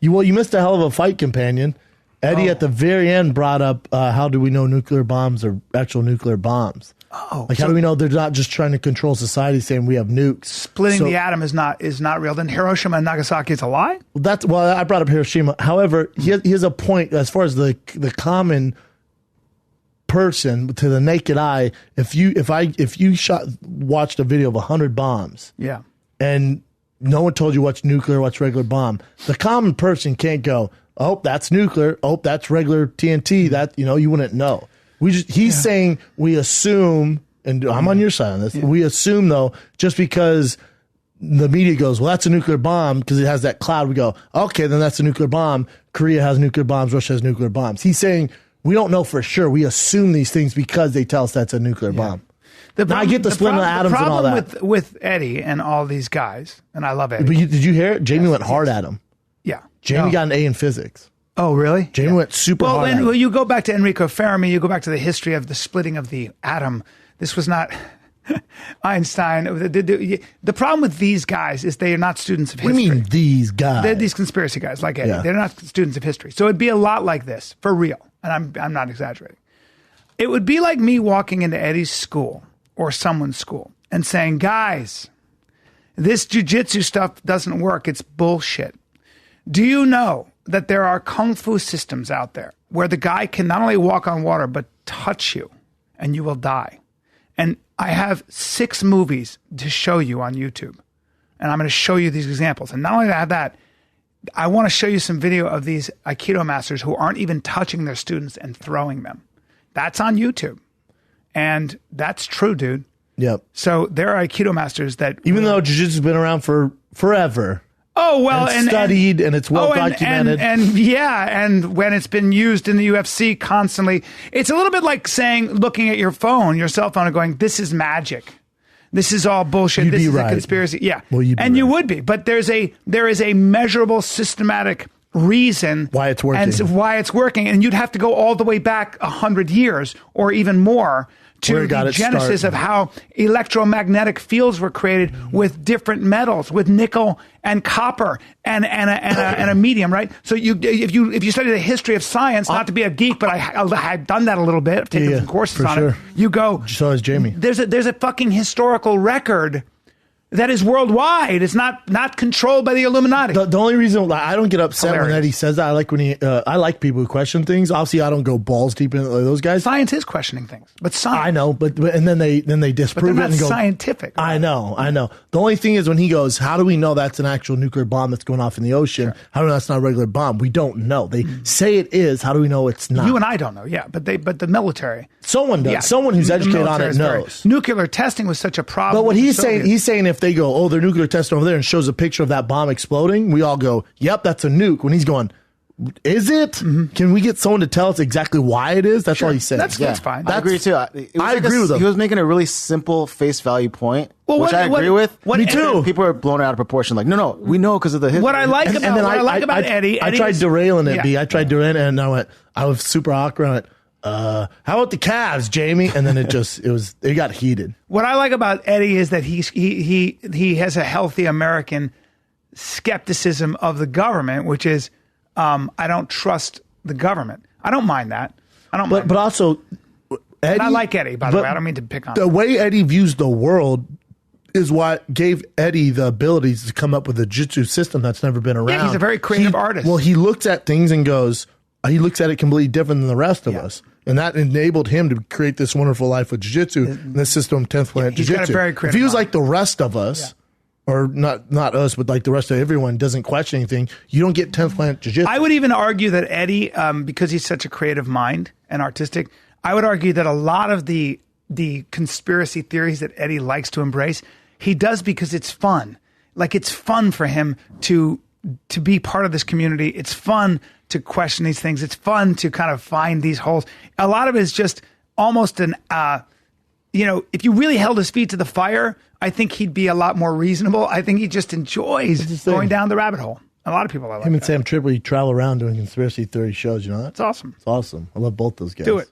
You missed a hell of a fight, companion. Eddie at the very end brought up how do we know nuclear bombs are actual nuclear bombs? Oh, like how do we know they're not just trying to control society, saying we have nukes? Splitting the atom is not real. Then Hiroshima and Nagasaki is a lie. Well, I brought up Hiroshima. However, he has a point as far as the common person to the naked eye. If you watched a video of 100 bombs, yeah, and no one told you what's nuclear, what's regular bomb, the common person can't go, oh, that's nuclear. Oh, that's regular TNT. That, you wouldn't know. He's saying we assume, and I'm on your side on this. Yeah. We assume though, just because the media goes, well, that's a nuclear bomb because it has that cloud. We go, okay, then that's a nuclear bomb. Korea has nuclear bombs. Russia has nuclear bombs. He's saying we don't know for sure. We assume these things because they tell us that's a nuclear bomb. Now I get the splitting of atoms and all that. With Eddie and all these guys, and I love Eddie. But did you hear it? Jamie went hard at him. Yeah. Jamie got an A in physics. Oh, really? Jamie went super hard. Well, you go back to Enrico Fermi, you go back to the history of the splitting of the atom. This was not Einstein. The problem with these guys is they are not students of history. What do you mean these guys? They're these conspiracy guys like Eddie. Yeah. They're not students of history. So it'd be a lot like this, for real. And I'm not exaggerating. It would be like me walking into Eddie's school or someone's school and saying, guys, this jujitsu stuff doesn't work. It's bullshit. Do you know that there are kung fu systems out there where the guy can not only walk on water, but touch you and you will die? And I have 6 movies to show you on YouTube. And I'm going to show you these examples. And not only do I have that, I want to show you some video of these Aikido masters who aren't even touching their students and throwing them. That's on YouTube. And that's true, dude. Yep. So there are Aikido masters that... Even though Jiu-Jitsu's been around for forever... Oh, well, and studied, and it's well documented. And when it's been used in the UFC constantly, it's a little bit like saying, looking at your cell phone, and going, this is magic. This is all bullshit. This is a conspiracy. Yeah. Well, you would be. But there is a measurable, systematic reason why it's working. And you'd have to go all the way back 100 years or even more to the genesis of how electromagnetic fields were created with different metals, with nickel and copper and a medium, right? So if you study the history of science, not to be a geek, but I've done that a little bit. I've taken some courses on it. You go. So has Jamie. There's a fucking historical record that is worldwide. It's not controlled by the Illuminati. The only reason I don't get upset when Eddie says that, I like when I like people who question things. Obviously, I don't go balls deep into those guys. Science is questioning things, but science. I know, but and then they disprove it and go scientific. Right? I know. The only thing is when he goes, how do we know that's an actual nuclear bomb that's going off in the ocean? Sure. How do we know that's not a regular bomb? We don't know. They say it is. How do we know it's not? You and I don't know. Yeah, but the military. Someone does. Yeah, someone who's educated on it knows. Nuclear testing was such a problem. But what he's saying if they go, oh, they're nuclear testing over there and shows a picture of that bomb exploding, we all go, yep, that's a nuke. When he's going, is it? Mm-hmm. Can we get someone to tell us exactly why it is? That's all he's saying. That's fine. I agree too. I agree with him. He was making a really simple face value point, which I agree with. Me too. People are blowing it out of proportion. Like, no, we know because of the history. What I like about Eddie, I tried derailing it, I tried derailing it, and I was super awkward. I went, how about the Cavs, Jamie? And then it got heated. What I like about Eddie is that he has a healthy American skepticism of the government, which is, I don't trust the government. I don't mind that. But also, Eddie, I like Eddie, by the way. I don't mean to pick on him. The way Eddie views the world is what gave Eddie the abilities to come up with a jiu-jitsu system that's never been around. Yeah, he's a very creative artist. Well, he looks at things and goes, he looks at it completely different than the rest of us. And that enabled him to create this wonderful life with jiu-jitsu and this system, 10th Planet Jiu-Jitsu. He's got a very creative If he was like the rest of us, or not us, but like the rest of everyone, doesn't question anything, you don't get 10th Planet Jiu-Jitsu. I would even argue that Eddie, because he's such a creative mind and artistic, I would argue that a lot of the conspiracy theories that Eddie likes to embrace, he does because it's fun. Like, it's fun for him to be part of this community. It's fun to question these things. It's fun to kind of find these holes. A lot of it is just almost an, if you really held his feet to the fire, I think he'd be a lot more reasonable. I think he just enjoys going down the rabbit hole. A lot of people I like. Him and Sam Tripoli travel around doing conspiracy theory shows, you know that? It's awesome. It's awesome. I love both those guys. Do it.